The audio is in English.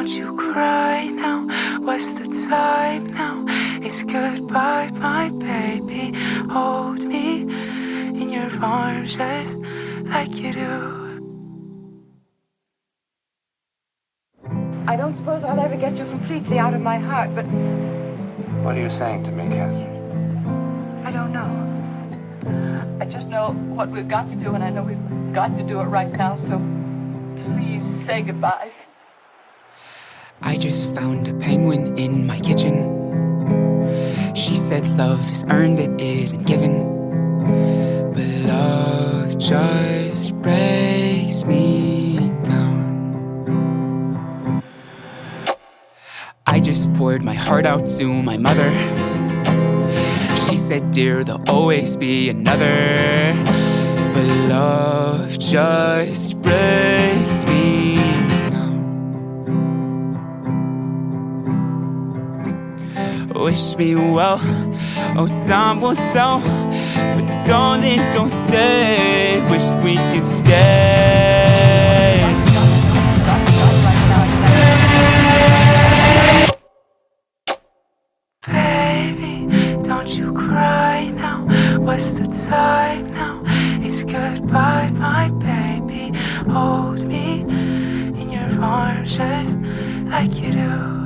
don't you cry now. What's the time now? It's goodbye, my baby. Hold me in your arms just like you do. I don't suppose I'll ever get you completely out of my heart, but What are you saying to me, Catherine? I don't know. I just know what we've got to do, and I know we've got to do it right now, so please say goodbye. I just found a penguin in my kitchen. She said love is earned, it isn't given. But love just breaks me down. I just poured my heart out to my mother. She said, dear, there'll always be another. But love just breaks me down. Wish me well, oh, time will tell. But darling, don't say, wish we could stay. Stay. Baby, don't you cry now. What's the time now? It's goodbye, my baby. Hold me in your arms just like you do.